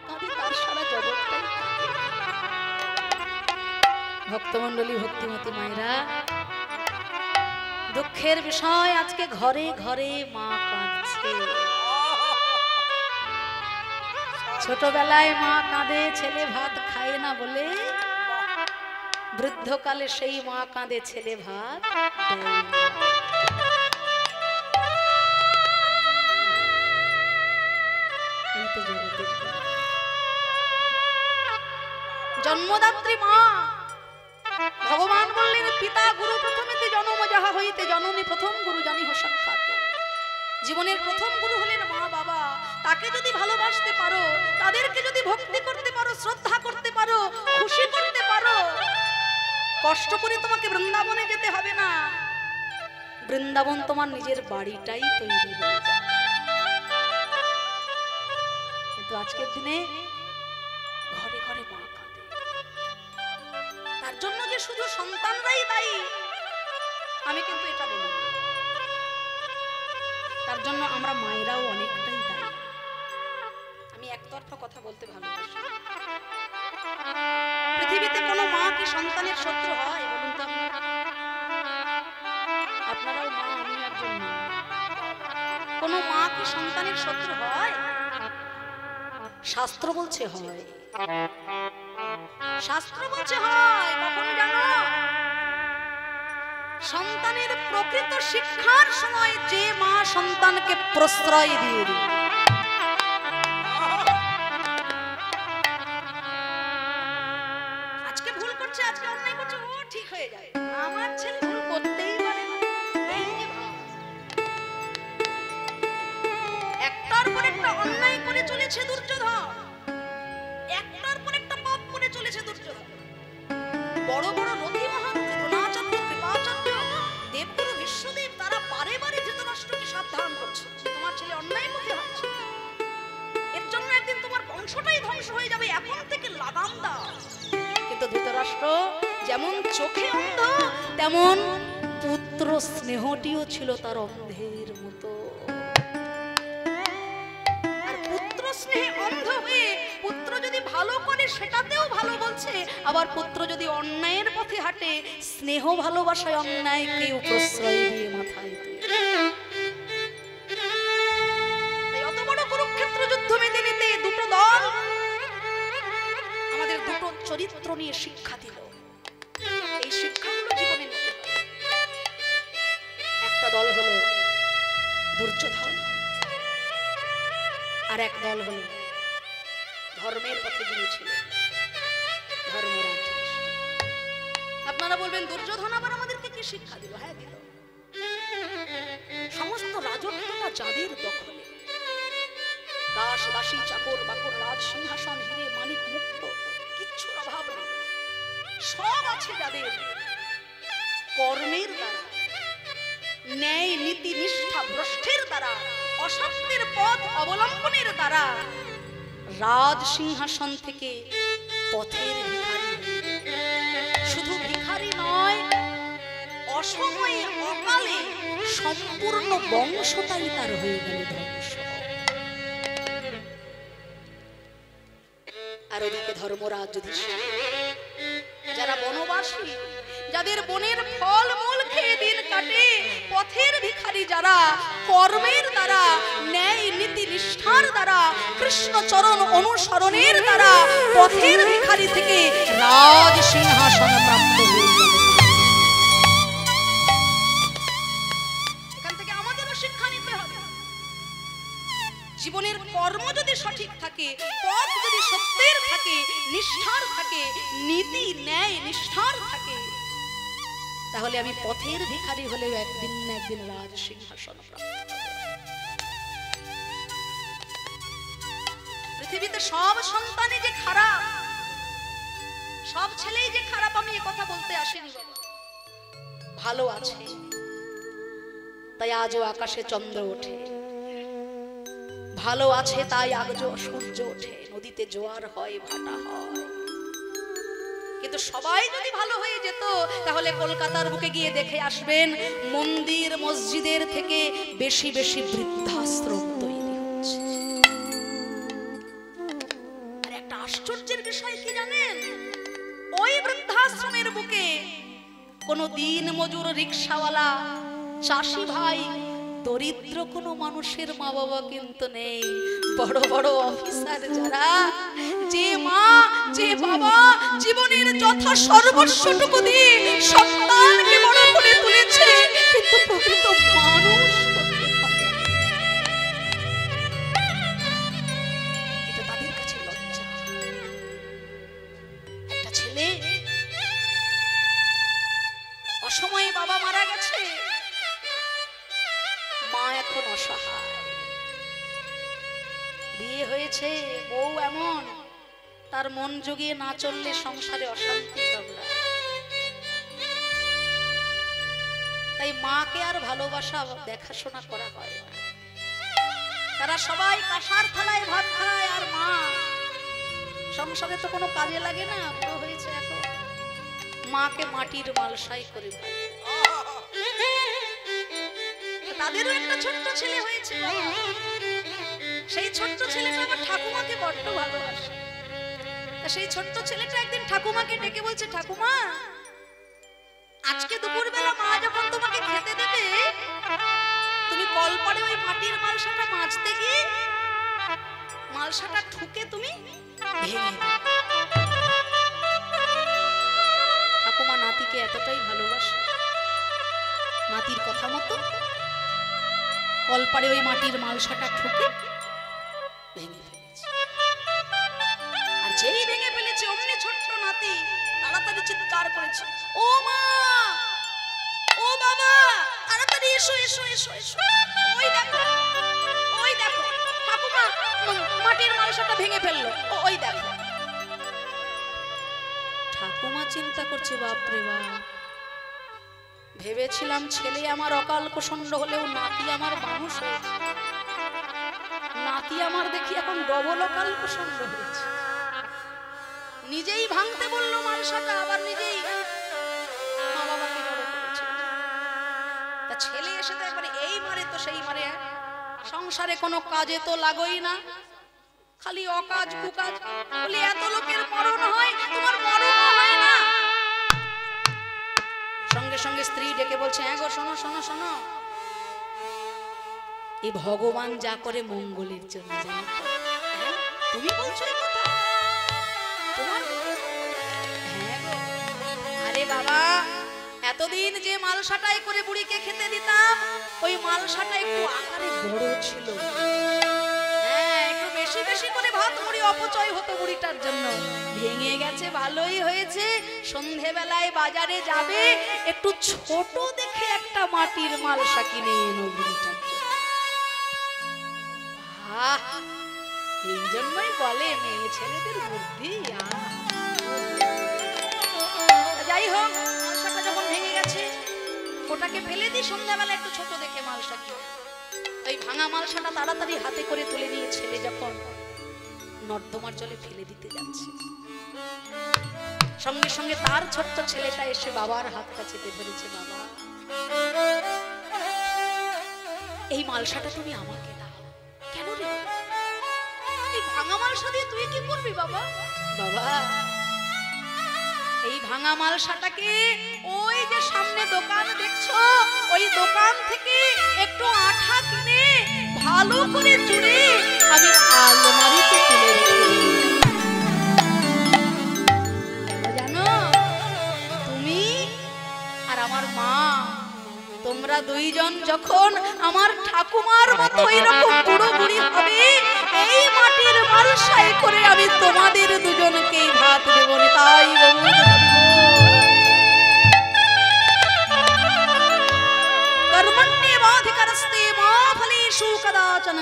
কাঁদে তার সারা জগৎটাই কাঁদে। ভক্তমণ্ডলী, ভক্তিমতী মায়েরা, দুঃখের বিষয় আজকে ঘরে ঘরে মা কাঁদছে। ছোটবেলায় মা কাঁদে ছেলে ভাত খায় না বলে, বৃদ্ধকালে সেই মা কাঁদে ছেলে ভাত দেয় না। এই তো জগতের জন্মদাত্রী মা। ভগবান বললেন, পিতা গুরু প্রথমেতে জন্ম যাহা হইতে জননী প্রথম গুরু জানি হো সাক্ষাতে। জীবনের প্রথম গুরু হলেন মা বাবা। তাকে যদি ভালোবাসতে পারো, তাদেরকে যদি ভক্তি করতে পারো, শ্রদ্ধা করতে পারো, খুশি করতে পারো, কষ্ট করে তোমাকে বৃন্দাবনে যেতে হবে না। বৃন্দাবন তোমার নিজের বাড়িটাই তৈরি হয়ে যায়। কিন্তু আজকের দিনে ঘরে ঘরে মা কাঁদে। তার জন্য যে শুধু সন্তানরাই দায়ী আমি কিন্তু এটা বলি না। তার জন্য আমরা মায়েরাও অনেকটাই দায়ী। আমি একতরফা কথা বলতে ভালোবাসি। পৃথিবীতে কোনো মা কি সন্তানের শত্রু হয় বলুন তো? আপনারাও মা, আমি একজন মা। কোনো মা কি সন্তানের শত্রু হয়? শাস্ত্র বলছে হয়। শাস্ত্র বলছে হয়। কখন জানো? সন্তানের প্রকৃত শিক্ষার সময় যে মা সন্তানকে প্রশ্রয় দিয়ে দেয়। আজকে ভুল করছে, আজকে অন্যায় করছে, ও ঠিক হয়ে যায়। আমার ছেলে ভুল করতেই পারে না। এই যে একটার পর একটা অন্যায় করে চলেছে দুর্যোধন, একটার পর একটা পাপ করে চলেছে দুর্যোধন। বড় বড় রথী মহারথী দ্রোণাচার্য, কৃপাচার্য, দেবগুরু বিশ্বদেব তারা বারে বারে ধৃতরাষ্ট্রকে সাবধান করছে, তোমার ছেলে অন্যায় পথে হাঁটছে, এর জন্য একদিন তোমার বংশটাই ধ্বংস হয়ে যাবে, এখন থেকে লাগাম দাও। কিন্তু ধৃতরাষ্ট্র যেমন চোখে অন্ধ, তেমন পুত্র স্নেহটিও ছিল তার অন্ধের মতো। আর পুত্র স্নেহে অন্ধ হয়ে পুত্র যদি ভালো করে সেটাতেও ভালো বলছে, আবার পুত্র যদি অন্যায়ের পথে হাঁটে স্নেহ ভালোবাসায় অন্যায়কেও প্রশ্রয় দিয়ে মাথায় তুলে। অত বড় কুরুক্ষেত্র যুদ্ধ মেনে নিতে দুটো দল আমাদের দুটো চরিত্র নিয়ে শিক্ষা দিল। এই শিক্ষাগুলো জীবনে নিতে হবে। একটা দল হলো দুর্যোধন, আর এক দল হলো ধর্মের পথে যিনি ছিলেন ধর্মরাজ। আপনারা বলবেন দুর্যোধন আবার আমাদেরকে কি শিক্ষা দিল? হ্যাঁ দিল। সমস্ত রাজত্বটা যাদের দখলে, দাস দাসী চাকর বাকর রাজ সিংহাসন হিরে মানিক মুক্ত কিচ্ছুর অভাব নেই, সব আছে যাদের, কর্মের দ্বারা, ন্যায় নীতি নিষ্ঠা ভ্রষ্টের দ্বারা, অসত্যের পথ অবলম্বনের দ্বারা রাজ সিংহাসন থেকে পথের ভিখারি। শুধু ভিখারি নয়, অসময়ে অকালে সম্পূর্ণ বংশটাই তার হয়ে গেল ধ্বংস। আর ওদিকে ধর্মরাজ যুধিষ্ঠির, যারা বনবাসী, যাদের বনের ফল মূল খেয়ে দিন কাটে, পথের ভিখারি যারা, কর্মের দ্বারা, ন্যায় নীতি নিষ্ঠার দ্বারা, কৃষ্ণ চরণ অনুসরণের দ্বারা পথের ভিখারি থেকে রাজ সিংহাসন প্রাপ্ত হয়ে গেল। এখান থেকে আমাদেরও শিক্ষা নিতে হবে। জীবনের কর্ম যদি সঠিক থাকে, পথ যদি সত্যের থাকে, নিষ্ঠার থাকে, নীতি ন্যায় নিষ্ঠার থাকে, তাহলে আমি পথের ভিখারি হলেও একদিন না একদিন রাজ সিংহাসন প্রাপ্ত হব। পৃথিবীতে সব সন্তানই যে খারাপ, সব ছেলেই যে খারাপ, আমি কথা বলতে আসিনি বাবা। ভালো আছে তাই আজও আকাশে চন্দ্র ওঠে, ভালো আছে তাই আজও সূর্য ওঠে, নদীতে জোয়ার হয়, ভাটা হয়। কিন্তু সবাই যদি ভালো হয়ে যেত, তাহলে কলকাতার বুকে গিয়ে দেখে আসবেন মন্দির মসজিদের থেকে বেশি বেশি বৃদ্ধাশ্রম তৈরি হচ্ছে। আশ্চর্যের বিষয় কি জানেন, ওই বৃদ্ধাশ্রমের বুকে কোনো দিন মজুর, রিকশাওয়ালা, চাষি ভাই, দরিদ্র কোনো মানুষের মা বাবা কিন্তু নেই। বড় বড় অফিসার যারা, যে মা যে বাবা জীবনের যথা সর্বস্বটুকু দিয়ে সন্তানকে বড় করে তুলেছে, কিন্তু প্রকৃত মানুষ করতে পারে, এটা তাদের কাছে লজ্জা। একটা ছেলে অসময়ে বাবা মারা গেছে, মা এখন অসহায়, বিয়ে হয়েছে, বউ এমন তার মন জুগিয়ে না চললে সংসারে অশান্তি ঝগড়া। তাই মাকে আর ভালোবাসা দেখাশোনা করা হয় না। তারা সবাই কাঁসার থালায় ভাত খায়, আর মা সংসারে তো কোনো কাজে লাগে না, বুড়ো হয়েছে এখন, মাকে মাটির মালসাই করে ভাত। তাদেরও একটা ছোট্ট ছেলে হয়েছে, সেই ছোট্ট ছেলেটা আমার ঠাকুমাকে বড্ড ভালোবাসে। সেই ছোট্ট ছেলেটা একদিন ঠাকুমাকে ডেকে বলছে, ঠাকুমা আজকে দুপুরবেলা মা যখন তোমাকে খেতে দেবে, তুমি কলপাড়ে ওই মাটির মালসাটা মাজতে গিয়ে মালসাটা ঠুকে তুমি ভেঙে দাও। ঠাকুমা নাতিকে এতটাই ভালোবাসে, নাতির কথা মতো কলপাড়ে ওই মাটির মালসাটা ঠুকে ভেঙে ফেলেছে। আর যেই ভেঙে ফেলেছে, অমনি ছোট্ট নাতি তাড়াতাড়ি চিৎকার করেছে, ও মা, ও বাবা, তাড়াতাড়ি এসো এসো এসো এসো, ওই দেখো ঠাকুমা মাটির মালসাটা ভেঙে ফেললো, ওই দেখো। ঠাকুমা চিন্তা করছে, বাপরে বাপ, ভেবেছিলাম ছেলে আমার অকাল প্রচন্ড হলেও নাতি আমার মানুষ হয়েছে, নাতি আমার দেখি এখন ডবল অকাল প্রচন্ড হয়েছে। নিজেই ভাঙতে বললো মালসাটা, আবার নিজেই মা বাবাকে বড় করেছে। তা ছেলে এসে তো একবারে এই মারে তো সেই মারে, সংসারে কোনো কাজে তো লাগোই না, খালি অকাজ কুকাজ। বলি এত লোকের মরণ হয়, তোমার মরণ হয় না। সঙ্গে সঙ্গে স্ত্রী ডেকে বলছে, হ্যাঁ গো, শোনো শোনো শোনো, এই ভগবান যা করে মঙ্গলের জন্য, জানো তো? তুমি বলছো এই কথা? হ্যাঁ গো, আরে বাবা, এতদিন যে মালসাটাই করে বুড়িকে খেতে দিতাম, ওই মালসাটা একটু আকারে বড় ছিল, হ্যাঁ একটু বেশি বেশি করে ভাত মুড়ি অপচয় হতো বুড়িটার জন্য, ভেঙে গেছে, ভালোই হয়েছে। সন্ধেবেলায় বাজারে যাবে, একটু ছোট দেখে একটা মাটির মালসা কিনে এনো বুড়িটার জন্য। এই জন্যই বলে মেয়ে ছেলেদের বুদ্ধি। যাই হোক, মালসাটা যখন ভেঙে গেছে, ওটাকে ফেলে দিই, সন্ধ্যাবেলা একটু ছোট দেখে মালসা কিনে। ওই ভাঙা মালসাটা তাড়াতাড়ি হাতে করে তুলে নিয়ে ছেলে যখন নর্দমার জলে ফেলে দিতে যাচ্ছে, সঙ্গে সঙ্গে তার ছোট্ট ছেলেটা এসে বাবার হাতটা চেপে ধরেছে, বাবা এই মালসাটা তুমি আমাকে দাও। কেন রে? এই ভাঙা মালসা দিয়ে তুই কি করবি বাবা? বাবা এই ভাঙা মালসাটাকে ওই যে সামনে দোকান দেখছো, ওই দোকান থেকে একটু আঠা কিনে ভালো করে জুড়ে আমি আলমারিতে তুলে রেখে, জানো তুমি আর আমার মা, তোমরা দুইজন যখন আমার ঠাকুমার মতো এইরকম বুড়ো বুড়ি হবে, এই মাটির মালসায় করে আমি তোমাদের দুজনকে ভাত দেব। তাই কর্মণ্যেবাধিকারস্তে মা ফলেষু কদাচন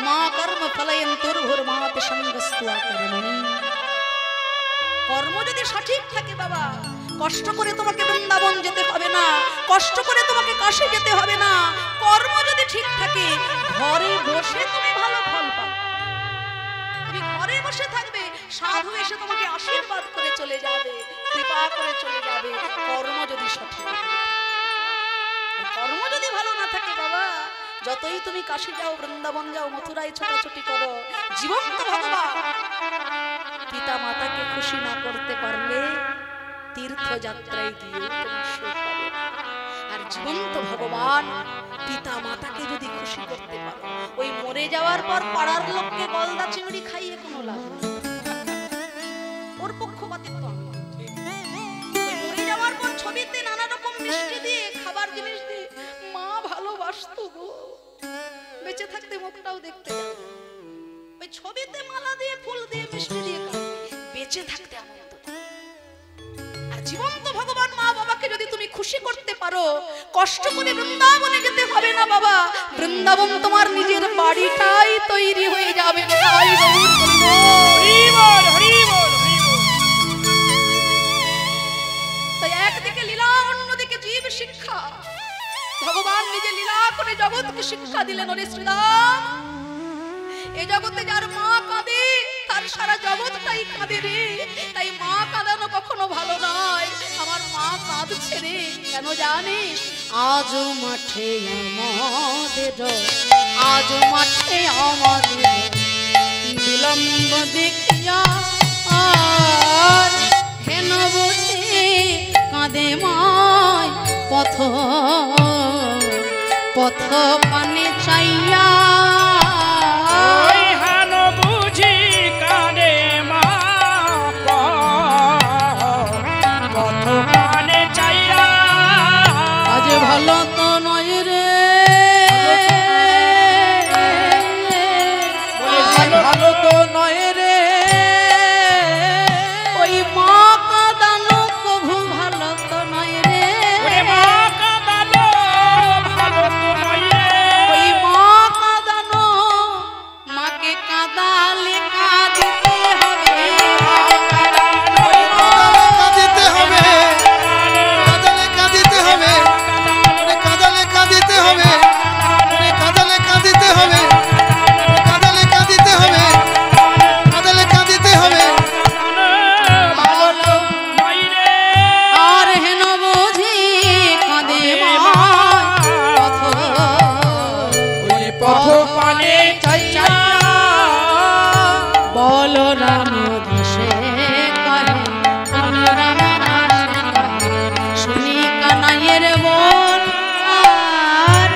মা কর্ম ফলয়ন্তুর্ভুর্মাত সঙ্গস্তু কর্মণি। কর্ম যদি সঠিক থাকে বাবা, কষ্ট করে তোমাকে বৃন্দাবন যেতে হবে না, কষ্ট করে তোমাকে কাশী যেতে হবে না। কর্ম যদি ঠিক থাকে, ঘরে বসে তুমি ভালো ফল পাবে। তুমি ঘরে বসে থাকবে, সাধু এসে তোমাকে আশীর্বাদ করে চলে যাবে, কৃপা করে চলে যাবে। কর্ম যদি সঠিক থাকে, কর্ম যদি ভালো না থাকে বাবা, যতই তুমি কাশী যাও, বৃন্দাবন যাও, মথুরায় ছোটাছুটি করো, জীবন্ত ভগবান পিতা মাতাকে খুশি না করতে পারলে তীর্থযাত্রায় গিয়ে তোমার সুখ হবে না। আর জীবন্ত ভগবান পিতা মাতাকে যদি খুশি করতে পারো, ওই মরে যাওয়ার পর পাড়ার লোককে গলদা চিংড়ি খাইয়ে কোনো লাভ নেই। ওর পক্ষপাতিত্ব ওই মরে যাওয়ার পর ছবিতে নানা রকম মিষ্টি দিয়ে খাবার জিনিস দিয়ে মা ভালোবাসতো গো, বেঁচে থাকতে মুখটাও দেখতে যাও, ওই ছবিতে মালা দিয়ে ফুল দিয়ে মিষ্টি দিয়ে বেঁচে থাকতে আনন্দ। আর জীবন্ত ভগবান মা বাবাকে যদি তুমি খুশি করতে পারো, কষ্ট করে বৃন্দাবনে যেতে হবে না বাবা, বৃন্দাবন তোমার নিজের বাড়িটাই তৈরি হয়ে যাবে। তাই একদিকে লীলা, অন্যদিকে জীব শিক্ষা। ভগবান নিজে লীলা করে জগৎকে শিক্ষা দিলেন। ওরে শ্রীরাম, এই জগতে যার মা কাঁদে তার সারা জগৎটাই কাঁদে রে। তাই মা কাঁদানো কখনো ভালো নয়। আমার মা কাঁদছে রে, কেন জানিস? আজ মাঠে আমাদের, আজ মাঠে আমাদের বিলম্ব দেখিয়া আর হেন বসে কাঁদে মায় পথ পথ পানে চাইয়া। ভালো তো নয় রে, ভালো তো নয় রে, ওই মা কাঁদানো কভু ভালো তো নয় রে, মা কাঁদানো ভালো তো নয় রে, ওই মা কাঁদানো, মাকে কাঁদালে কাঁদিতে হবে, কাঁদিতে হবে, কাঁদিতে হবে, কাঁদালে কাঁদিতে হবে, কাঁদালে কাঁদিতে হবে, কাঁদালে কাঁদিতে হবে, কাঁদালে কাঁদিতে হবে। আর হেন বুঝি কাঁদে পথ পথ পানে চাইয়া। বলরাম দাসে কহে, বলরাম দাসে কহে, শুনি কানাইয়ের বল আর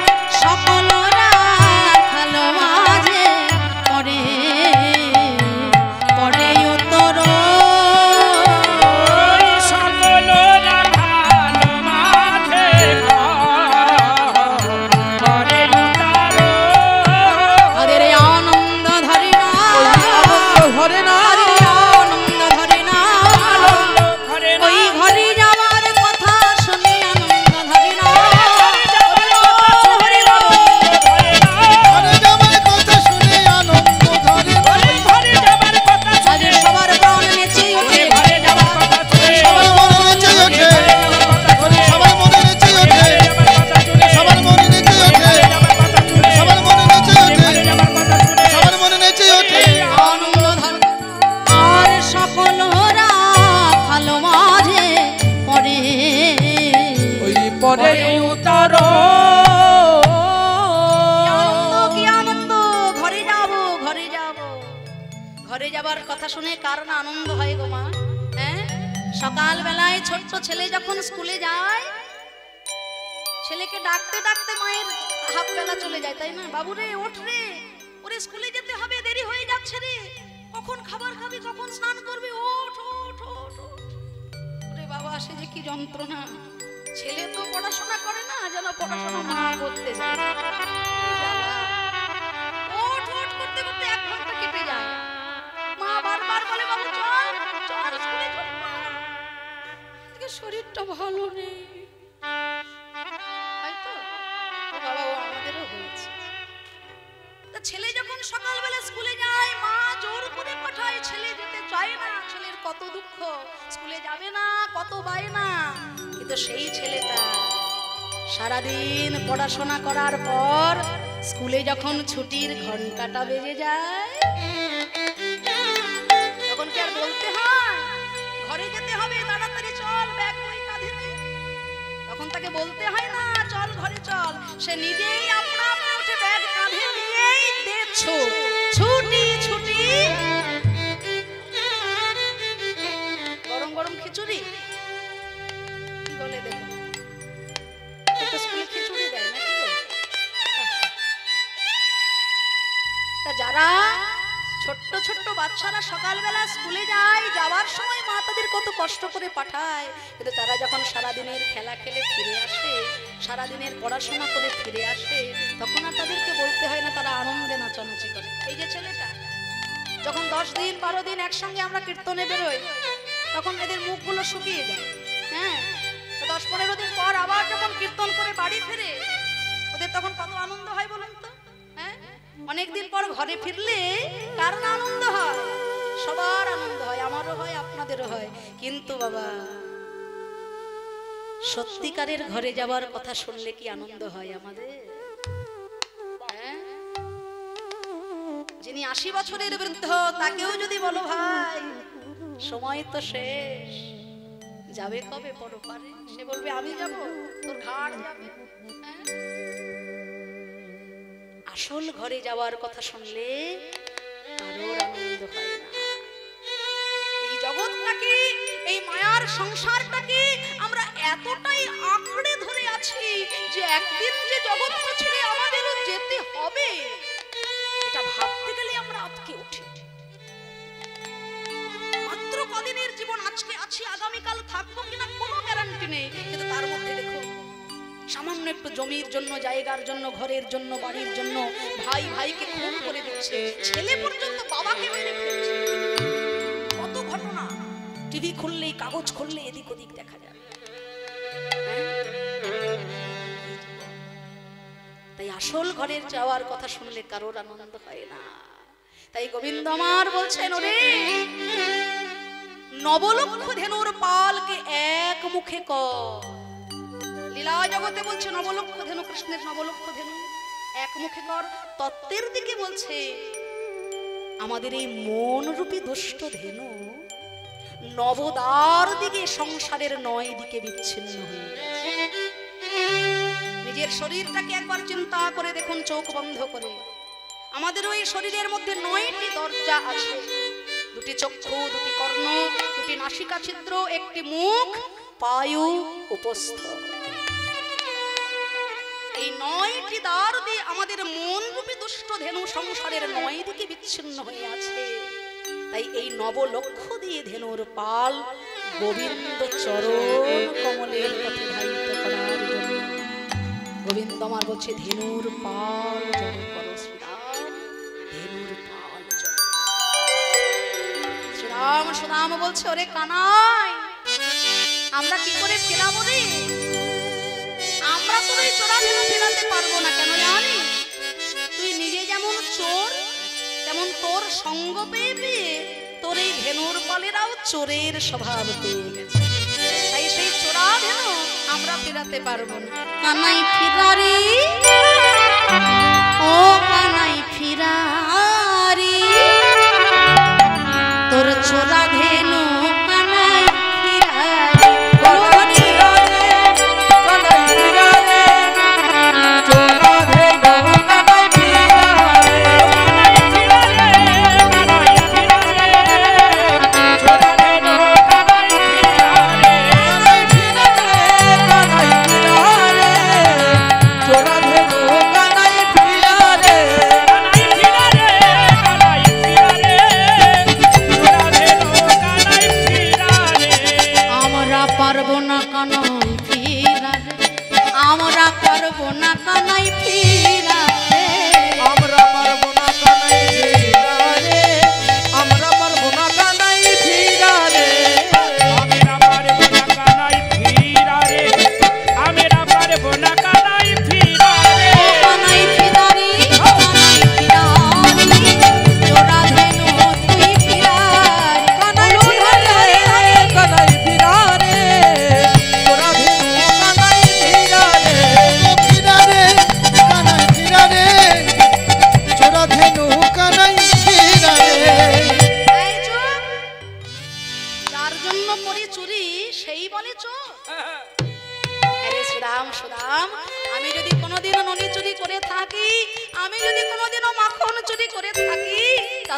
সকলরা ভালো মাঝে পড়ে পড়ে উত্তর, সকলরা ভালো মাঝে পড়ে উত্তর। তাদের আনন্দ ধরে না, ধরে না, আনন্দ ধরে না, ওই ঘরে যাওয়ার কথা শুনে আনন্দ ধরে না, ঘরে যাওয়ার কথা শুনে আনন্দ ধরে না, আজ সবার প্রাণ নেচে ওঠে, সবার মনে নেচে ওঠে, সবার মনে নেচে ওঠে, সবার মনে নেচে ওঠে, সবার মনে নেচে ওঠে, সবার মনে নেচে ওঠে, আনন্দ ধরে। আর সকলরা ভালো মাঝে পড়ে ওই পড়ে উত্তর। কি আনন্দ, ঘরে যাব, ঘরে যাব। ঘরে যাবার কথা শুনে কার না আনন্দ হয় গো মা? হ্যাঁ, সকাল বেলায় ছোট্ট ছেলে যখন স্কুলে যায়, ছেলেকে ডাকতে ডাকতে মায়ের হাফ বেলা চলে যায়, তাই না? বাবু রে ওঠ রে, ওরে স্কুলে যেতে হবে, দেরি হয়ে যাচ্ছে রে, কখন খাবার খাবি, কখন স্নান করবি, ওঠ ওঠ ওঠ ওঠ। ওরে বাবা, সে যে কি যন্ত্রণা। ছেলে তো পড়াশোনা করে না, যেন পড়াশোনা মা করতে যায়। ওঠ ওঠ করতে করতে 1 ঘন্টা কেটে যায়। মা বারবার বলে, বাবু চল চল স্কুলে চল, শরীরটা ভালো নেই। হয়তো বাবা, ও আমাদেরও হয়েছে। ছেলে যখন সকালবেলা স্কুলে যায়, মা জোর করে পাঠায়, ছেলে যেতে চায় না। ছেলের কত দুঃখ, স্কুলে যাবে না, কত বায়না। কিন্তু সেই ছেলেটা সারাদিন পড়াশোনা করার পর স্কুলে যখন ছুটির ঘন্টাটা বেজে যায়, তখন কি আর বলতে হয় ঘরে যেতে হবে, তাড়াতাড়ি চল, ব্যাগ বই কাঁধে নে? তখন তাকে বলতে হয় না, চল ঘরে চল। সে নিজেই আপনা আপনা উঠে ব্যাগ কাঁধে নিয়েই ছুটি ছুটি ছোট্ট ছোট্ট বাচ্চারা সকালবেলা স্কুলে যায়, যাওয়ার সময় মা তাদের কত কষ্ট করে পাঠায়, কিন্তু তারা যখন সারাদিনের খেলা খেলে ফিরে আসে, সারাদিনের পড়াশোনা করে ফিরে আসে, তখন আর তাদেরকে বলতে হয় না, তারা আনন্দে নাচানাচি করে। এই যে ছেলেটা যখন 10 দিন 12 দিন একসঙ্গে আমরা কীর্তনে বেরোই, তখন এদের মুখগুলো শুকিয়ে যায়। হ্যাঁ, 10-15 দিন পর আবার যখন কীর্তন করে বাড়ি ফিরে, ওদের তখন কত আনন্দ হয় বলুন তো। হ্যাঁ, অনেকদিন পর ঘরে ফিরলে কার না আনন্দ হয়? সবার আনন্দ হয়, আমারও হয়, আপনাদেরও হয়। কিন্তু বাবা, সত্যিকারের ঘরে যাওয়ার কথা শুনলে কি আনন্দ হয় আমাদের? হ্যাঁ, যিনি 80 বছরের বৃদ্ধ, তাকেও যদি বলো ভাই সময় তো শেষ, যাবে কবে পরপারে, সে বলবে আমি যাব, তোর ঘাড় যাবে। আসল ঘরে যাওয়ার কথা শুনলে কারোর আনন্দ হয় না। এই জগৎটাকে, এই মায়ার সংসারটাকে আমরা এতটাই আঁকড়ে ধরে আছি যে একদিন যে জগৎটা ছেড়ে আমাদেরও যেতে হবে, এটা ভাবতে গেলে আমরা আটকে উঠি। মাত্র কদিনের জীবন, আজকে আছি, আগামীকাল থাকবো কিনা কোনো গ্যারান্টি নেই। কিন্তু তার মধ্যে দেখো, সামান্য একটু জমির জন্য, জায়গার জন্য, ঘরের জন্য, বাড়ির জন্য ভাই ভাইকে খুন করে দিচ্ছে, ছেলে পর্যন্ত বাবাকে মেরে ফেলছে। কত ঘটনা টিভি খুললেই, কাগজ খুললে এদিক ওদিক দেখা যায়। তাই আসল ঘরের যাওয়ার কথা শুনলে কারোর আনন্দ হয় না। তাই গোবিন্দ আমার বলছেন, ওরে নবলক্ষ ধেনুর পালকে এক মুখে কর। লীলা জগতে বলছে নবলক্ষ ধেনু, কৃষ্ণের নবলক্ষ ধেনু এক মুখে কর। তত্ত্বের দিকে বলছে আমাদের এই মন রূপী দুষ্ট ধেনু নবদার দিকে, সংসারের 9 দিকে বিচ্ছিন্ন হয়ে গেছে। নিজের শরীরটাকে একবার চিন্তা করে দেখুন, চোখ বন্ধ করে। আমাদের ওই শরীরের মধ্যে 9টি দরজা আছে, 2টি চক্ষু, 2টি কর্ণ, 2টি নাসিকা ছিদ্র, 1টি মুখ, পায়ু, উপস্থ। এই 9টি দ্বার দিয়ে আমাদের মন রূপী দুষ্ট ধেনু সংসারের 9 দিকে বিচ্ছিন্ন হয়ে আছে। তাই এই নবলক্ষ দিয়ে ধেনুর পাল গোবিন্দ চরণ কমলের পথে ধাবিত করার জন্য গোবিন্দ আমার বলছে, ধেনুর পাল জড় করো শ্রীরাম, ধেনুর পাল জড়। শ্রীরাম সুদাম বলছে, ওরে কানাই, আমরা কি করে ফেরাবো রে? আমরা তো এই চোরা ধেনু ফেরাতে পারবো না। কেন জানি? তুই নিজে যেমন চোর, তেমন তোর সঙ্গ পেয়ে পেয়ে তোর এই ধেনুর পালেরাও চোরের স্বভাব পেয়ে গেছে। তাই সেই চোরা ধেনু আমরা ফেরাতে পারবো না। কানাই ফিরারি, ও কানাই ফিরারি, তোর চোরা ধেনু কানাই ফিরারি,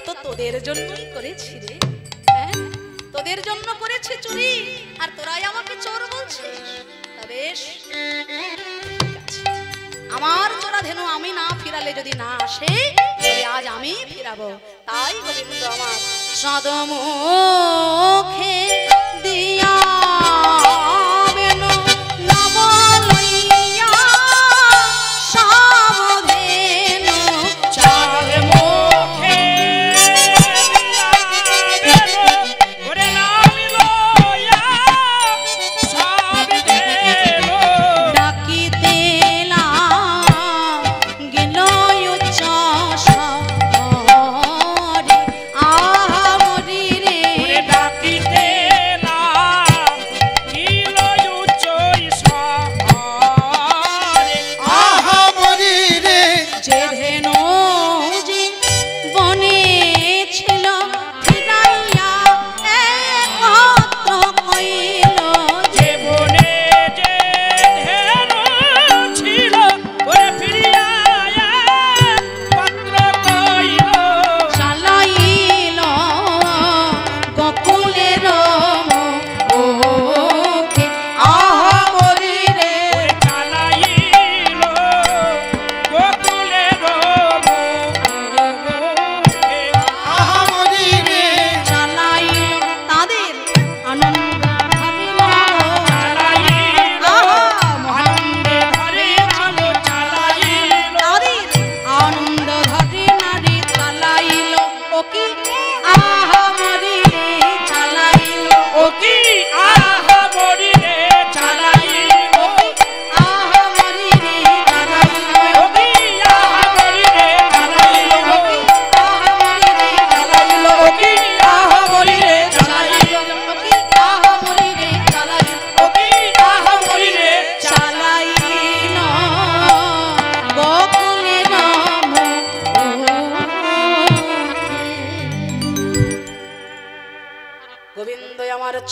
তো তোদের জন্যই করেছি রে। হ্যাঁ, তোদের জন্য করেছি চুরি, আর তোরাই আমাকে চোর বলছিস। বেশ, ঠিক আছে, আমার চোরা ধেনু আমি না ফিরালে যদি না আসে আজ আমি ফিরাবো। তাই গোবিন্দ আমার চাঁদ মুখে দিয়া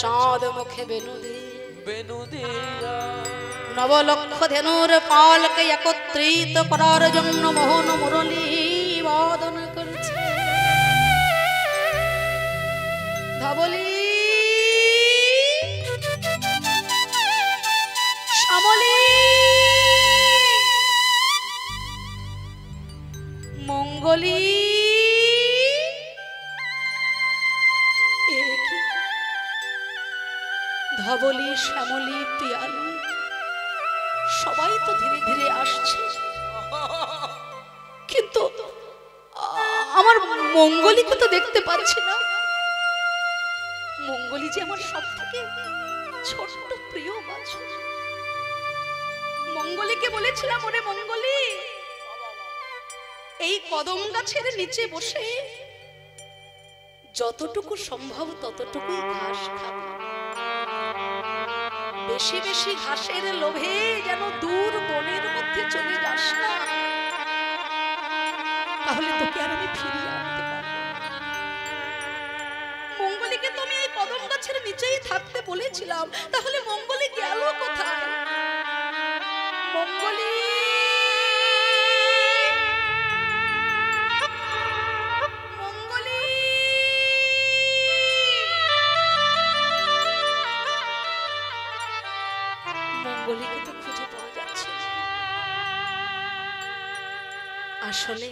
চাঁদ মুখে বেনু দিয়া নবলক্ষ ধেনুর পালকে একত্রিত করার জন্য মোহন মুরলী বাদন করছে। ধবলি শ্যামলী মঙ্গলী ধবলি শ্যামলী পিয়ালি সবাই তো ধীরে ধীরে আসছে, কিন্তু আমার মঙ্গলীকে তো দেখতে পাচ্ছি না। মঙ্গলী যে আমার সব থেকে ছোট্ট প্রিয় বাছুর। মঙ্গলীকে বলেছিলাম, ওরে মঙ্গলী, এই কদম গাছের নিচে বসে যতটুকু সম্ভব ততটুকুই ঘাস খাবো, বেশি বেশি ঘাসের লোভে যেন দূর বনের মধ্যে চলে যাস না, তাহলে তোকে আর আমি ফিরিয়ে আনতে পারবো। মঙ্গলীকে তো আমি এই কদম গাছের নিচেই থাকতে বলেছিলাম, তাহলে মঙ্গলী গেল কোথায়? মঙ্গলী মঙ্গলীকে তো খুঁজে পাওয়া যাচ্ছে। আসলে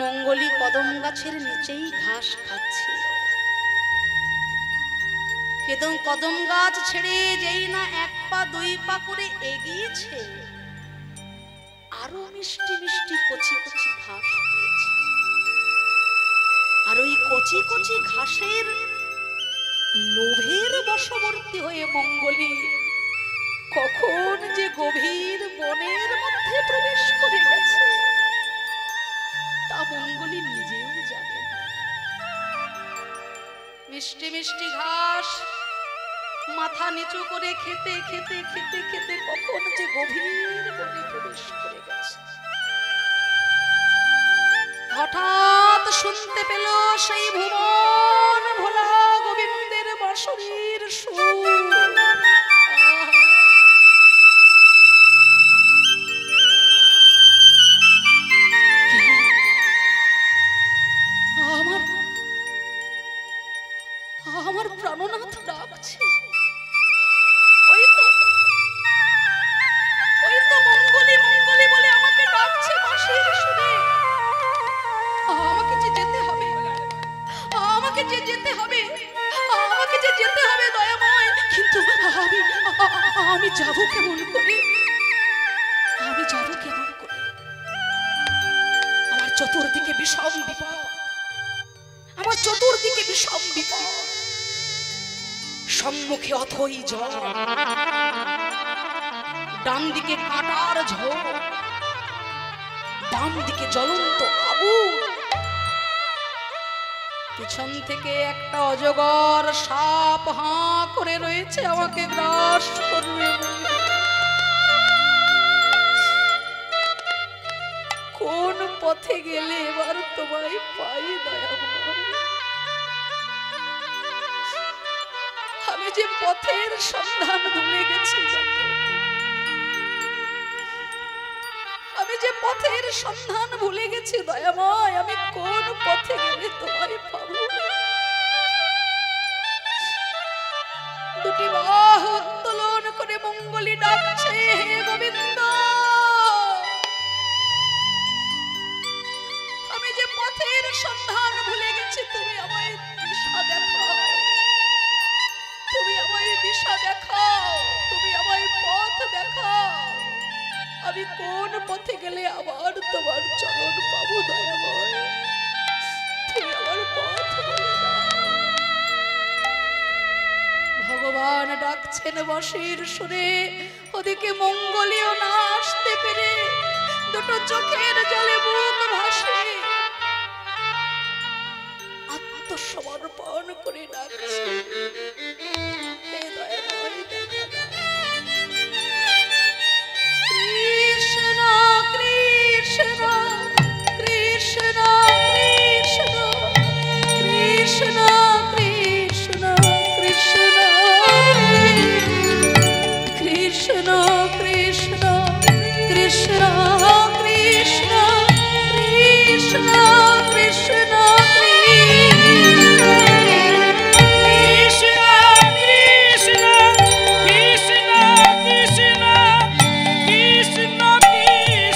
মঙ্গলী কদম গাছের নিচেই ঘাস খাচ্ছিল, কিন্তু কদম গাছ ছেড়ে যেই না এক পা দুই পা করে এগিয়েছে, আরো মিষ্টি মিষ্টি কচি কচি ঘাস পেয়েছে। আর ওই কচি কচি ঘাসের লোভের বশবর্তী হয়ে মঙ্গলী কখন যে গভীর বনের মধ্যে প্রবেশ করে গেছে তা মঙ্গলী নিজেও জানে না। মিষ্টি মিষ্টি ঘাস মাথা নিচু করে খেতে খেতে খেতে খেতে কখন যে গভীর বনে প্রবেশ করে গেছে। হঠাৎ শুনতে পেল সেই ভুবন ভোলা গোবিন্দের বাঁশরীর সুর। আমার প্রাণনাথ ডাকছে। ওই তো আমি যাব কেমন করে? আমি যাব কেমন করে? আমার চতুর্দিকে বিষম বিপদ, আমার চতুর্দিকে বিষম বিপদ। সম্মুখে অথই ঝড়, ডান দিকে কাঁটার ঝোড়, বাম দিকে জ্বলন্ত আগুন, পিছন থেকে একটা অজগর সাপ হাঁ করে রয়েছে আমাকে গ্রাস করবে। কোন পথে গেলে এবার তোমায় পাই দয়াময়? আমি যে পথের সন্ধান ভুলে গেছি, আমি যে পথের সন্ধান ভুলে গেছি দয়াময়, আমি কোন পথে গেলে তোমায় পাবো? দুটি বাহু উত্তোলন করে মঙ্গলী ডাকছে, হে গোবিন্দ, আমি যে পথের সন্ধান ভুলে গেছি, তুমি আমায় দিশা দেখাও, তুমি আমায় দিশা দেখাও, তুমি আমায় পথ দেখাও। আমি কোন পথে গেলে আবার তোমার চরণ পাবো দয়াময়? তুমি আমার পথ বলে দাও। ভগবান ডাকছেন বশীর সুরে, ওদিকে মঙ্গলীও না আসতে পেরে দুটো চোখের জলে বুক ভাসে আত্মসমর্পণ করে ডাকছে, হে দয়াময় দেখা দাও। কৃষ্ণ কৃষ্ণ কৃষ্ণ কৃষ্ণ কৃষ্ণ কৃষ্ণ কৃষ্ণ কৃষ্ণ কৃষ্ণ কৃষ্ণ কৃষ্ণ কৃষ্ণ কৃষ্ণ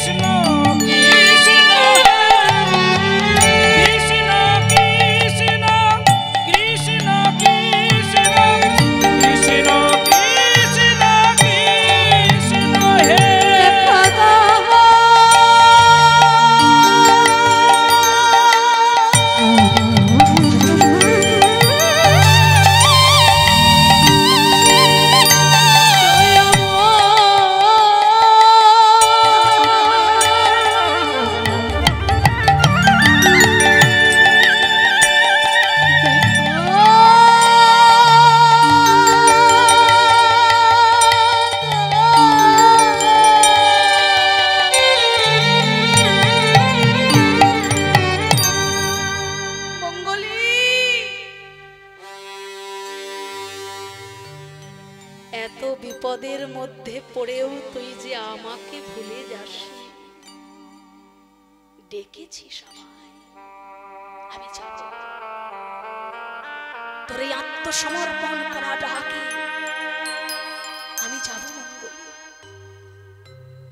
বিপদের মধ্যে পড়েও তুই যে আমাকে ভুলে যাসনি। ডেকেছিস আমায়, আমি যাব। তোর এই আত্মসমর্পণ করা ডাকে আমি যাব মঙ্গলী।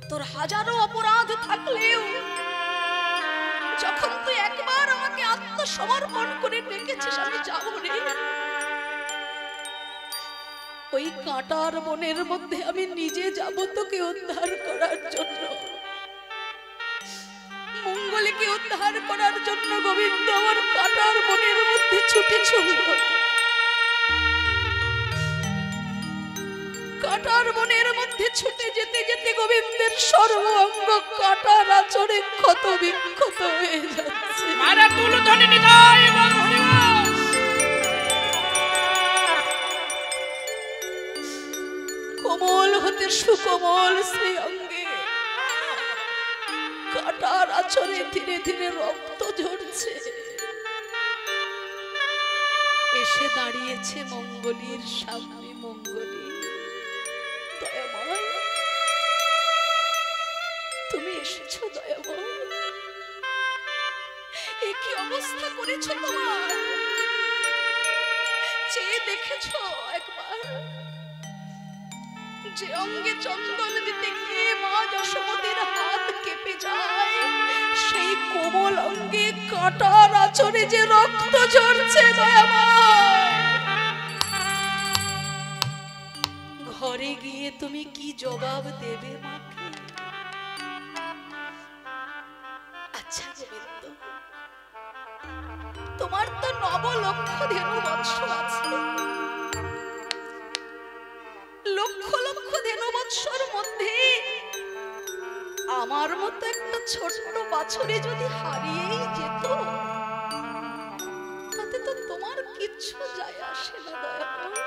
তোর হাজারো অপরাধ থাকলেও যখন তুই একবার আমাকে আত্মসমর্পণ করে ডেকেছিস, আমি যাব রে। ওই কাঁটার বনের মধ্যে আমি নিজে যাব তোকে উদ্ধার করার জন্য, মঙ্গলীকে উদ্ধার করার জন্য। গোবিন্দ আমার কাঁটার বনের মধ্যে ছুটে চলল। কাঁটার বনের মধ্যে ছুটে যেতে যেতে গোবিন্দের সর্ব অঙ্গ কাঁটার আঁচড়ে ক্ষত বিক্ষত হয়ে যাচ্ছে। কোমল হতে সুকোমল সেই অঙ্গে কাঁটার আঁচড়ে ধীরে ধীরে রক্ত ঝরছে। এসে দাঁড়িয়েছে মঙ্গলীর সামনে। মঙ্গলী, দয়াময়, তুমি এসেছো দয়াময়। এ কি অবস্থা করেছো তোমার? চেয়ে দেখেছো একবার? যে অঙ্গে চন্দন দিতে গিয়ে মা যশোমতীর হাত কেঁপে যায়, সেই কোমল অঙ্গে কাঁটার আঁচড়ে যে রক্ত ঝরছে দয়াময়। ঘরে গিয়ে তুমি কি জবাব দেবে মাকে? আচ্ছা গোবিন্দ, তোমার তো 9 লক্ষ ধেনু বৎস আছে, লক্ষ লক্ষ ধেনু বৎসর মধ্যে আমার মতো একটা ছোট্ট বাছুরে যদি হারিয়েই যেত, তাতে তো তোমার কিচ্ছু যায় আসে না দয়াময়।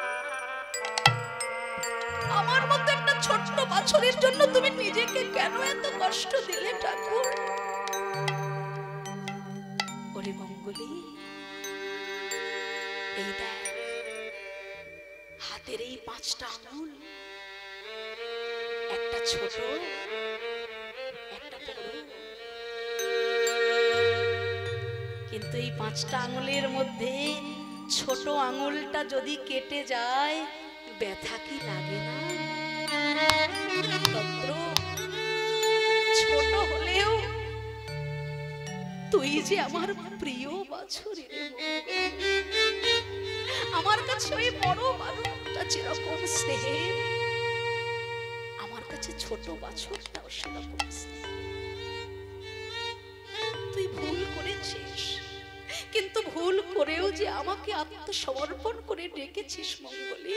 আমার মতো একটা ছোট্ট বাছুরের জন্য তুমি নিজেকে কেন এত কষ্ট দিলে ঠাকুর? ওরে মঙ্গলী, এই দেখ হাতের এই 5টা আঙুল, একটা ছোট একটা বড়, কিন্তু এই 5টা আঙুলের মধ্যে ছোট আঙুলটা যদি কেটে যায় ব্যথা কি লাগে না? ছোট হলেও তুই যে আমার প্রিয় বাছুরি, আমার কাছে ওই বড় বাছুরটা যেরকম স্নেহের, আমার কাছে ছোট বাছুরটাও সেরকম স্নেহের। তুই ভুল করেছিস, কিন্তু ভুল করেও যে আমাকে আত্মসমর্পণ করে ডেকেছিস মঙ্গলী।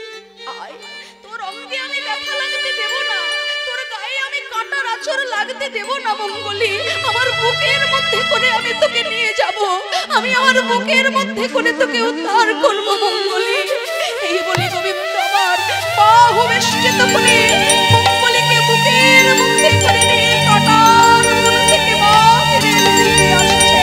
আয়, তোর অঙ্গে আমি ব্যথা লাগতে দেব না, তোর গায়ে আমি কাঁটার আঁচড় লাগতে দেব না মঙ্গলী। আমার বুকের মধ্যে করে আমি তোকে নিয়ে যাব, আমি আমার বুকের মধ্যে করে তোকে উদ্ধার করব মঙ্গলী। এই বলে গোবিন্দ আমার বাহু বেষ্টিত করে মঙ্গলীকে বুকের মধ্যে করে নিয়ে কাঁটার মন থেকে বাহিরে বেরিয়ে আসছে।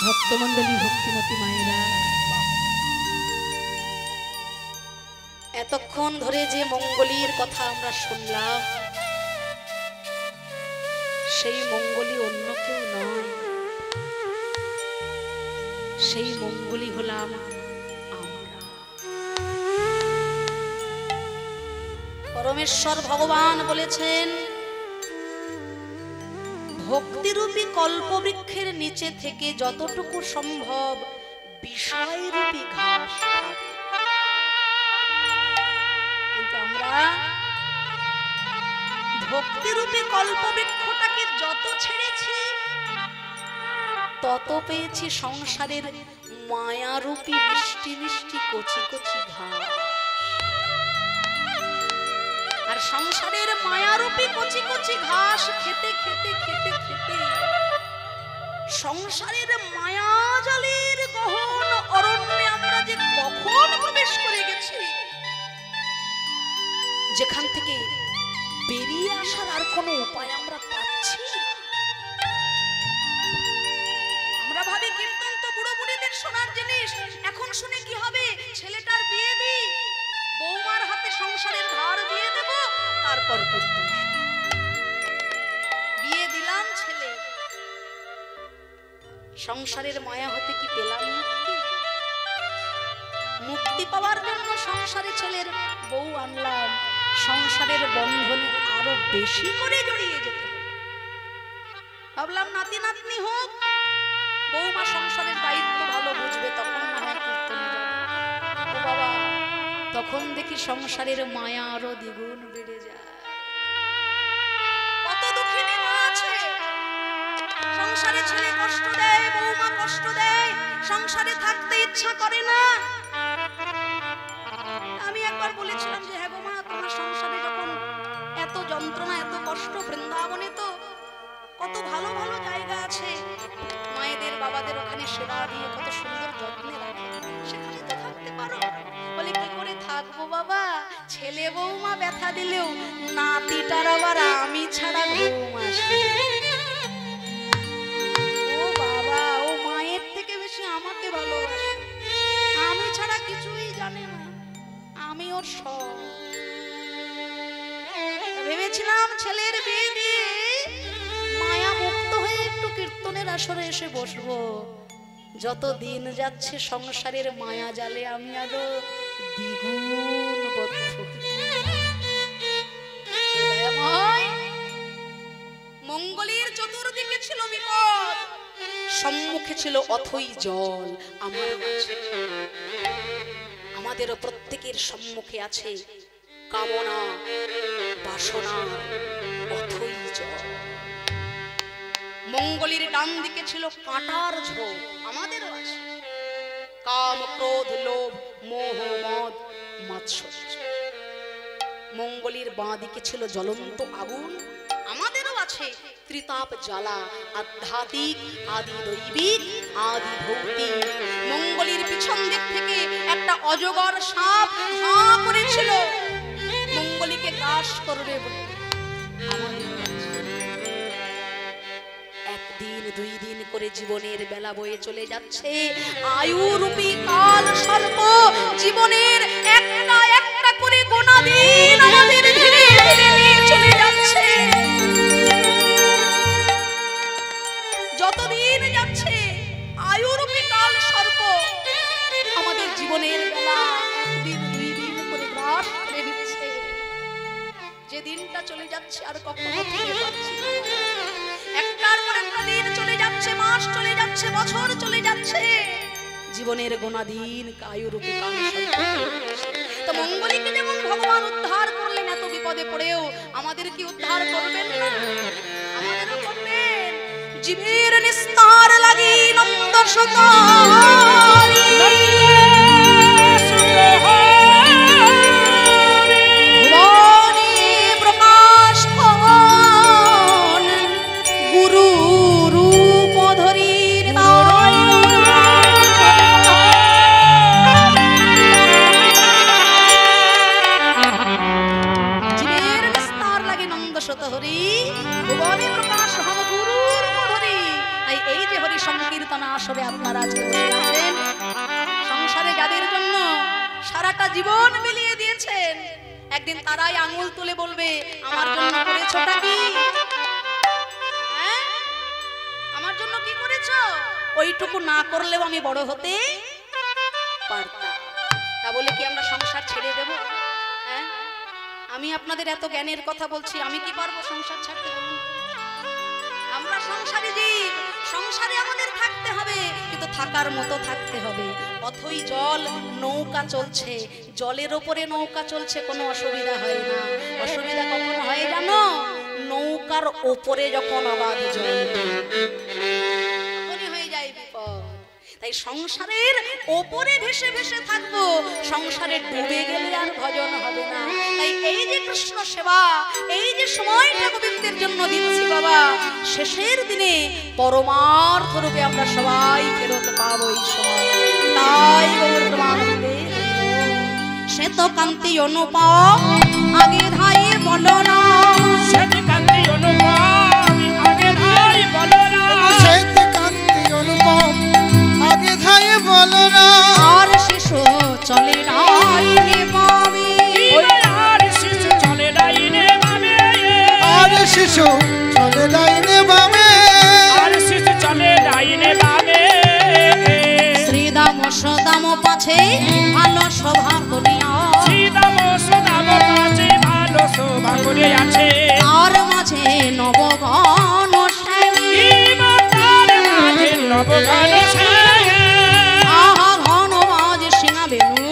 ভক্তমণ্ডলী, ভক্তিমতী মায়েরা, এতক্ষণ ধরে যে মঙ্গলীর কথা আমরা শুনলাম, সেই মঙ্গলী অন্য কেউ নয়, সেই মঙ্গলী হলাম আমরা। পরমেশ্বর ভগবান বলেছেন, ভক্তিরূপী কল্পবৃক্ষের নিচে থেকে যতটুকু সম্ভব বিষয়রূপী ঘাস খাবে। কিন্তু আমরা ভক্তিরূপী কল্পবৃক্ষটাকে যত ছেড়েছি, তত পেয়েছি সংসারের মায়ারূপী মিষ্টি মিষ্টি কচি কচি ঘাস। আর সংসারের মায়ারূপী কচি কচি ঘাস খেতে খেতে খেতে খেতে সংসারের মায়াজালের গহন অরণ্যে আমরা যে কখন প্রবেশ করে গেছি, যেখান থেকে বেরিয়ে আসার আর কোনো উপায় আমরা পাচ্ছি না। আমরা ভাবি কীর্তন তো বুড়ো বুড়িদের শোনার জিনিস, এখন শুনে কি হবে, ছেলেটার বিয়ে দিই, বৌমার হাতে সংসারের ভার দিয়ে দেব, তারপর কীর্তন বিয়ে দিলাম ছেলে। সংসারের মায়া হতে কি পেলাম মুক্তি? মুক্তি পাওয়ার জন্য সংসারে ছেলের বউ আনলাম, সংসারের বন্ধনে আরো বেশি করে জড়িয়ে যেতে হবে। ভাবলাম নাতি নাতনি হোক, বৌমা সংসারের দায়িত্ব ভালো বুঝবে, তখন না হয় কীর্তনে যাবে। ও বাবা, তখন দেখি সংসারের মায়া আরো দ্বিগুণ বেড়ে যায়। কত দুঃখিনী মা আছে, সংসারে ছেলে কষ্ট দেয়, বৌমা কষ্ট দেয়, সংসারে থাকতে ইচ্ছা করে না। আমি একবার বলেছিলাম যে হ্যাঁ গো মা, তোমার সংসারে যখন এত যন্ত্রণা এত কষ্ট, বৃন্দাবনে তো কত ভালো ভালো জায়গা আছে, মায়েদের বাবাদের ওখানে সেবা দিয়ে কত সুন্দর যত্নে রাখে, সেখানে তো থাকতে পারো। বলে কি করে থাকবো বাবা, ছেলে বৌমা ব্যথা দিলেও নাতিটার আবার আমি ছাড়া ঘুম আসে। ও বাবা, ও মায়ের থেকে বেশি আমাকে ভালোবাসে, আমি ছাড়া কিছুই জানে না, আমি ওর সব। ভেবেছিলাম ছেলের বিয়ে দিয়ে মায়া মুক্ত হয়ে একটু কীর্তনের আসরে এসে বসবো। যত দিন যাচ্ছে সংসারের মায়া জালে আমি আরো দ্বিগুণ বদ্ধ। মঙ্গলীর চতুর্দিকে ছিল বিপদ। ছিল অথই জল আমার কাছে। আমাদেরও প্রত্যেকের সম্মুখে আছে কামনা বাসনা অথই জল। মঙ্গলীর ডান দিকে ছিল কাঁটার ঝোপ, আমাদেরও আছে কাম ক্রোধ লোভ মোহ মদ মাৎসর্য। মঙ্গলীর বাঁ দিকে ছিল জ্বলন্ত আগুন, আমাদেরও আছে ত্রিতাপ জ্বালা আধ্যাত্মিক আদি দৈবিক আদি ভৌতিক। মঙ্গলীর পিছন দিক থেকে একটা অজগর সাপ হাঁ করেছিল মঙ্গলীকে গ্রাস করবে বলে। একদিন দুই দিন করে জীবনের বেলা বয়ে চলে যাচ্ছে, আয়ুরূপী কাল সর্প জীবনের একটা একটা করে গোনা দিন আমাদের ধীরে ধীরে নিয়ে চলে যাচ্ছে। যতদিন যাচ্ছে আয়ুরূপী কাল সর্প আমাদের জীবনের বেলা দিন দুই দিন করে গ্রাস করে দিচ্ছে। যে দিনটা চলে যাচ্ছে আর কখনো ফিরে পাচ্ছি না। একটার পর একটা দিন চলে যাচ্ছে, মাস চলে যাচ্ছে, বছর চলে যাচ্ছে, জীবনের গোনা দিন আয়ুরূপী কাল সর্প। তো মঙ্গলীকে যেমন ভগবান উদ্ধার করলেন এত বিপদে পড়েও, আমাদের কি উদ্ধার করবেন না? আমাদেরও করবেন। জীবের নিস্তার লাগি নন্দ সুতারি ভুবনে প্রকাশ হন গুরু রূপ ধরি জীবের নিস্তার লাগে নন্দ সুতহরি ভুবনে প্রকাশ হন গুরু এই যে হরি সংকীর্তন আসরে আপনারা আজকে বসে আছেন, সংসারে যাদের জন্য সারাটা জীবন বিলিয়ে দিয়েছেন, একদিন তারাই আঙুল তুলে বলবে আমার জন্য করেছোটা কি? আমার জন্য কি করেছো? ওইটুকু না করলেও আমি বড় হতে পারতাম। তা বলে কি আমরা সংসার ছেড়ে দেব? হ্যাঁ, আমি আপনাদের এত জ্ঞানের কথা বলছি, আমি কি পারবো সংসার ছাড়তে? বলুন, আমরা সংসারে জীব, সংসারে আমাদের থাকতে হবে, কিন্তু থাকার মতো থাকতে হবে। অথই জল নৌকা চলছে, জলের ওপরে নৌকা চলছে, কোনো অসুবিধা হয় না। অসুবিধা কখন হয় জানো? নৌকার ওপরে যখন আবাদ জল তখনই হয়ে যায় বিপদ। তাই সংসারের ওপরে ভেসে ভেসে থাকবো, সংসারে ডুবে গেলে আর ভজন হবে না। তাই এই যে কৃষ্ণ সেবা, এই যে সময়টা গোবিন্দের জন্য দিচ্ছি বাবা, শেষের দিনে পরমার্থ রূপে আমরা সবাই ফেরত পাবো এই সময়। তাই গৌর প্রেমানন্দে শ্বেত কান্তি অনুপম আগে ধাই বলো না, শ্বেত কান্তি অনুপম আগে ধাই বলো না, শ্বেত কান্তি অনুপম আগে ধাই বলো না। আর শিশু চলে ডাইনে বামে, আর শিশু চলে ডাইনে বামে, আর শিশু চলে ডাইনে বামে, আর শিশু চলে ডাইনে বামে। শ্রীদাম সদাম পাছে ভালো শোভা করিয়া, শ্রীদাম সদাম পাছে ভালো শোভা করে আছে, আর মাঝে নবগান শ্রেণী, তার মাঝে নবগান শ্রেণী। আহা ঘন মাঝ সিংহা বেনু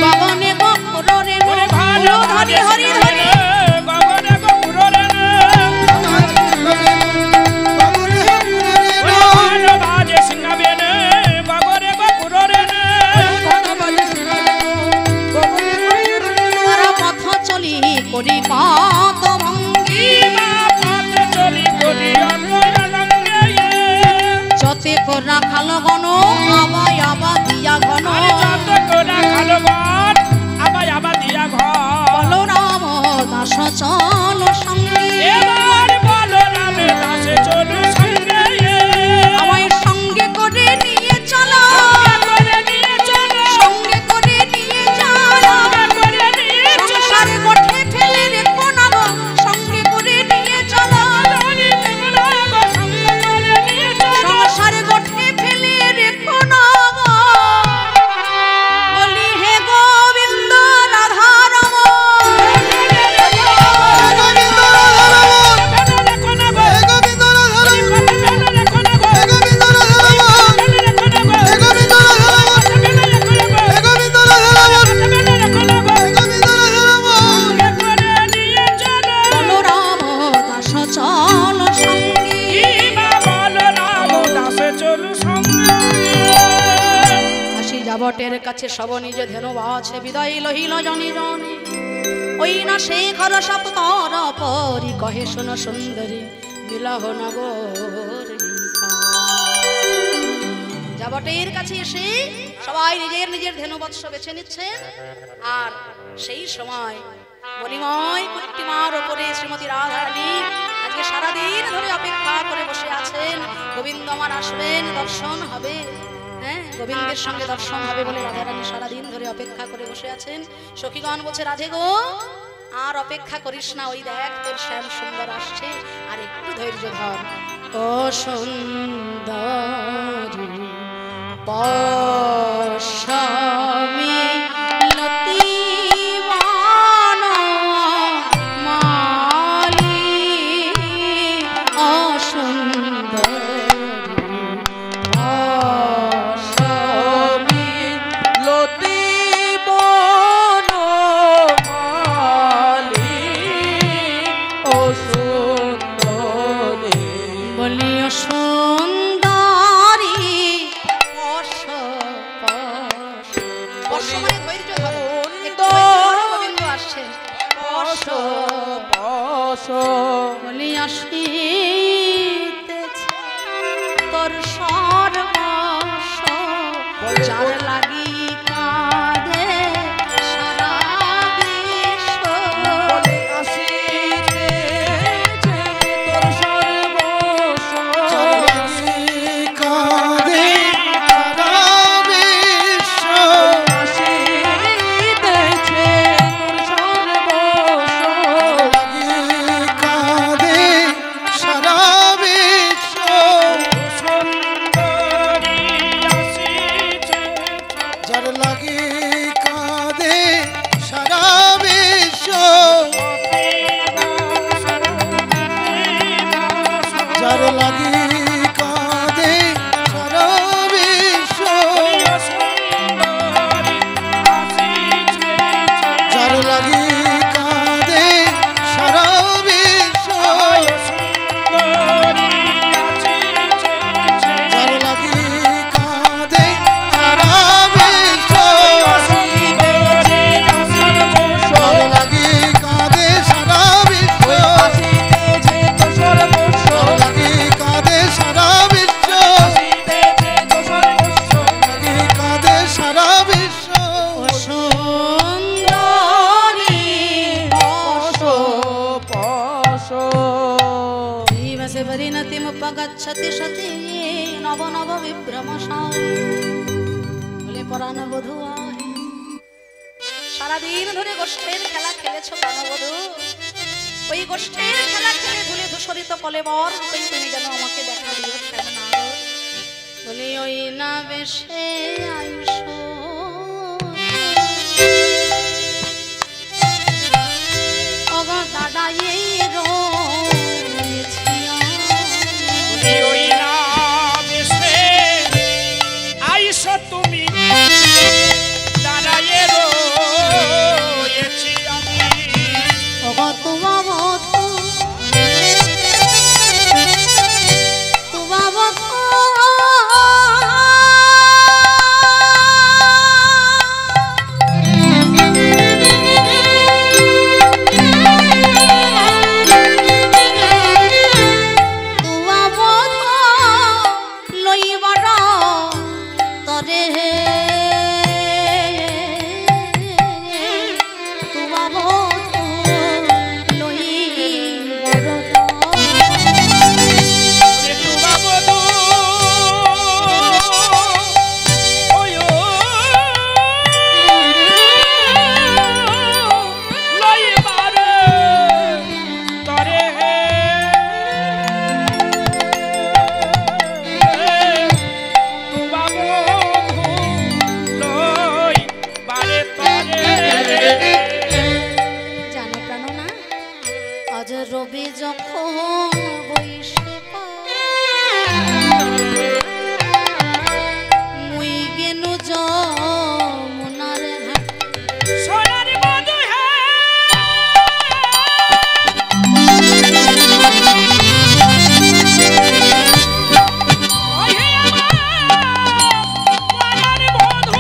গগনে গপুর রে ভালো হরি হরি হরি গগনে গপুর রে, ভালো মাঝে সিংহা বেনু গগনে গপুর রে। তারা পথ চলি করি কত ভঙ্গি, পথ চলি করি অন্তরঙ্গে, যতে করা খালো গণ আবাই আবা দিয়া ঘন, যত কোনা খালো ঘর আবার আবার দিয়া ঘর। বলো রাম দাস চল সঙ্গে, এবার বলো রামে দাসে চলু সঙ্গে, আমায় সঙ্গে করে নিয়ে চলো, করে নিয়ে চলো, সঙ্গে করে নিয়ে চলো, করে নিয়ে চলো, সংসারে গোঠে ফেলে রেখো না গো, সঙ্গে করে নিয়ে চলো, সঙ্গে করে নিয়ে চলো, সংসারে গোঠে ফেলে রেখো না গো, বলি হে গোবিন্দ রাধা রমণ। যাবটের কাছে সব নিজ ধেনু আছে বিদায় লহিল জনি জনি ওই না শেখর সপ্তর পরি কহে শোন সুন্দরী বিলহ নগর যাবটের কাছে এসে সবাই নিজের নিজের ধেনু বৎস বেছে নিচ্ছেন আর সেই সময় মণিময় কুট্টিমার ওপরে শ্রীমতী রাধারানী আজকে সারাদিন ধরে অপেক্ষা করে বসে আছেন গোবিন্দ আমার আসবেন দর্শন হবে। হ্যাঁ, গোবিন্দের সঙ্গে দর্শন হবে বলে রাধারানী সারাদিন ধরে অপেক্ষা করে বসে আছেন। সখীগণ বলছে রাধে গো আর অপেক্ষা করিস না, ওই দেখ তোর শ্যাম সুন্দর আসছে, আর একটু ধৈর্য ধর। ও সুন্দরী পশমি লতি তোর সর্বস্ব যার লাগি কাঁদে সারা বিশ্ব তোর সর্বস্ব কাঁদে সারা বিশ্ব আসিতেছে তোর সর্বস্ব কাঁদে সারা বিশ্ব যার লাগি কাঁদে সারা বিশ্ব যার লাগি কাঁদে সারা বিশ্ব যার লাগি কাঁদে সারা বিশ্ব যার লাগি কাঁদে সারা বিশ্ব যার লাগি কাঁদে সারা বিশ্ব যার লাগি কাঁদে সারা বিশ্ব লাগি কাঁদে সারা বিশ্ব সুন্দরী দিবসে পরিণতিমুপগচ্ছতি সতি নব নব বিভ্রমশায় বলে পরাণ বধূ আহে। সারাদিন ধরে গোষ্ঠের খেলা খেলেছ প্রাণবধূ, ওই গোষ্ঠের খেলা খেলে ধুলে ধূসরিত কলেবর তুমি যেন আমাকে দেখা দিও শ্যামনাগ। বলি ওই না বেশে আইস অগা দাদা এই রয়েছি ওই না বেশে আইসো তুমি দাঁড়ায়ে রয়েছি আমি অগা তোমা বধূ তোমা বধূ রবি যখন বৈশে মুই গেনু যমুনার ঘাট সোনার বধূ হে ওই হে আমার সোনার বধূ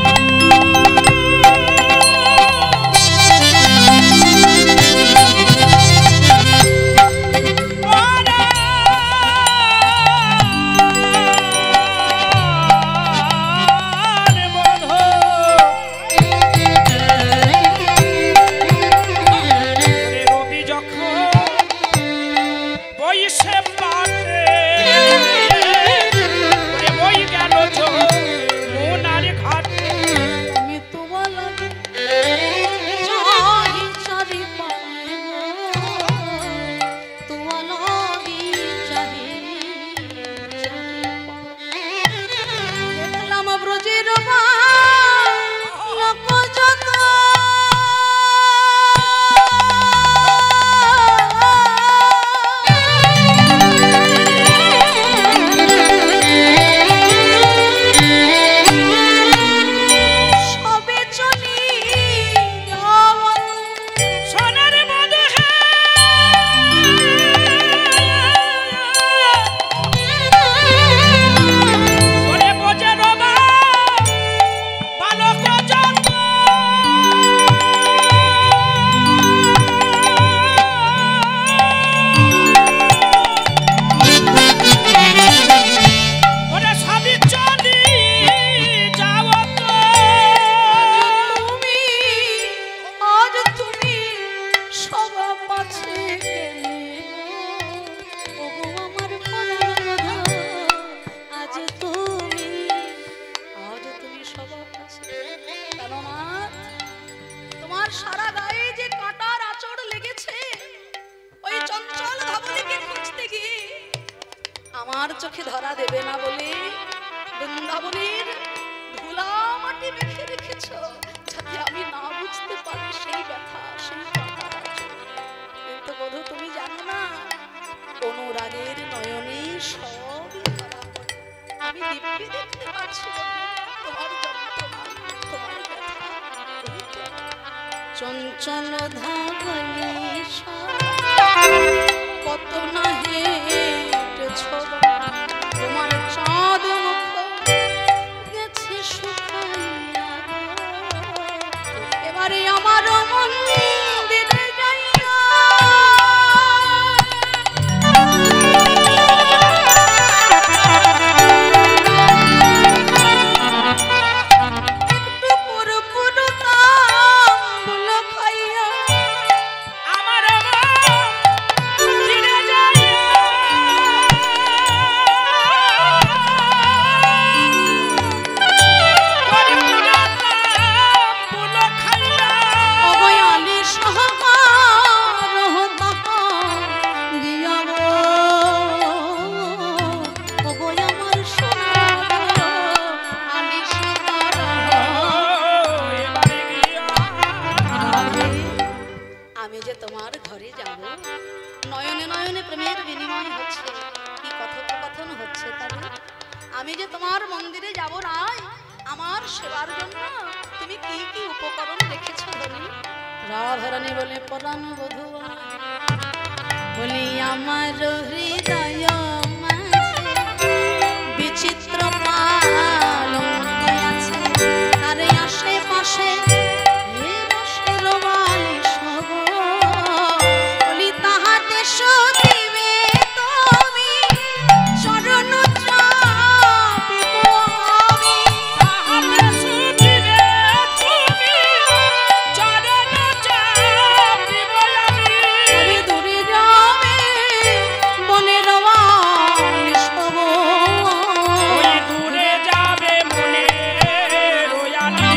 আমার চোখে ধরা দেবে না বলে বৃন্দাবনের ধুলা মাটি মেখে রেখেছ, যাতে আমি না বুঝতে পারি সেই ব্যথা, সেই কথা। কিন্তু বধূ তুমি জানো না, অনুরাগের নয়নে সবই ধরা পড়ে। আমি দিব্যি দেখতে পাচ্ছি তোমার যন্ত্রণা, তোমার ব্যথা। চঞ্চল ধাবনী কত না হেটেছ, তোমার চাঁদ মুখ গেছে শুকাইয়া। এবারে আমার মন্দিরে যাইয়া একটু পুরপুর তাম্বুল খাইয়া আমার মন্দিরে যাইয়া পুল খাইয়া অবয়ালি সহকার হতা গিয়া গো, অবয় আমার সোনার আলি সহকার। এবারে গিয়া আমি যে তোমার ঘরে যাব, নয়নে নয়নে প্রেমের বিনিময় হচ্ছে, কি কথোপকথন হচ্ছে তাহলে। আমি যে তোমার মন্দিরে যাব রাই, আমার সেবার জন্য তুমি কি কি উপকরণ রেখেছো ধনী? রাধারানী বলে পরাণ বধূ বলি আমার হৃদয় মাঝে বিচিত্র পালঙ্ক আছে, তার আশেপাশে তাহাতে সুধিবে তুমি চরণ চাপিব আমি। ওই দূরে যাবে মনে রয়ানি।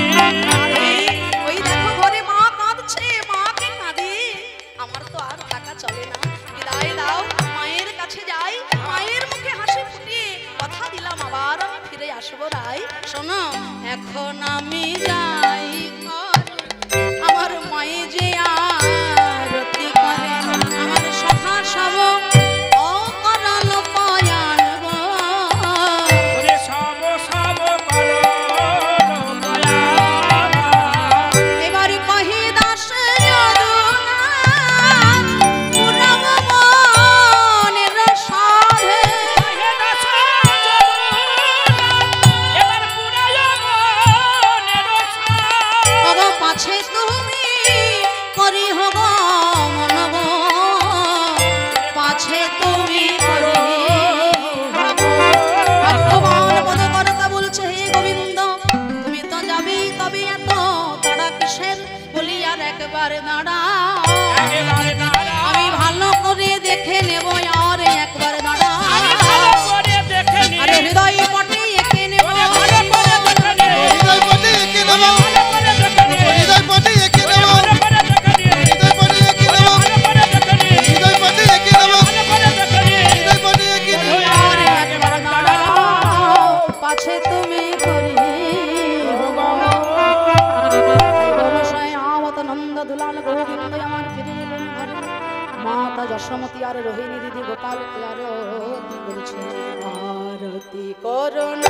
ওই দেখো ঘরে মা কাঁদছে, মাকে কাঁদি, আমার তো আর থাকা চলে না, বিদায় দাও, মায়ের কাছে যাই, মায়ের মুখে হাসি ফুটিয়ে কথা দিলাম আবার আমি ফিরে আসবো রাই। শোনো, এখন আমি যাই ঘরে, আমার মায়ে যে আরতি করে, আমার সখা সব অকরণ পয়ান গো। ওরে সব সব করো দয়া। এবার কহি দাস যদুনাথ পুরব মনের সাধে, হে দাস জগন্নাথ, এবার পুরায় মনের সাধ। অব পাছে তুমি করি হব মন গো, পাছে তুমি করি হব। আর ভগবান পদ করতা বলছে, হে গোবিন্দ তুমি তো যাবেই, তবে এত তাড়া কিসের? বলি আর একবার দাঁড়া, একেবারে দাঁড়া। আমি ভালো করে দেখে নেব, আর একবার দাঁড়া। আমি ভালো করে দেখে নি। আরে হৃদয় পটে এঁকে নেব, ওরে ভালো করে দেখে নি। হৃদয় পটে এঁকে নেব, ভালো করে দেখে নি। হৃদয় পটে এঁকে ওরে নেব, ভালো করে দেখে নি। হৃদয় পটে এঁকে ওরে নেব, ভালো করে দেখে নি। হৃদয় পটে এঁকে নেব, ভালো করে দেখে নি। হৃদয় পটে এঁকে নেব। ওই আর একবার দাঁড়া। পাছে তুমি করি নন্দ দুলাল গোবিন্দ আমার ফিরে এলেন ঘরে, মাতা যশোমতী আর রোহিণী দিদি গোপাল আরতি করছে, আরতি করুন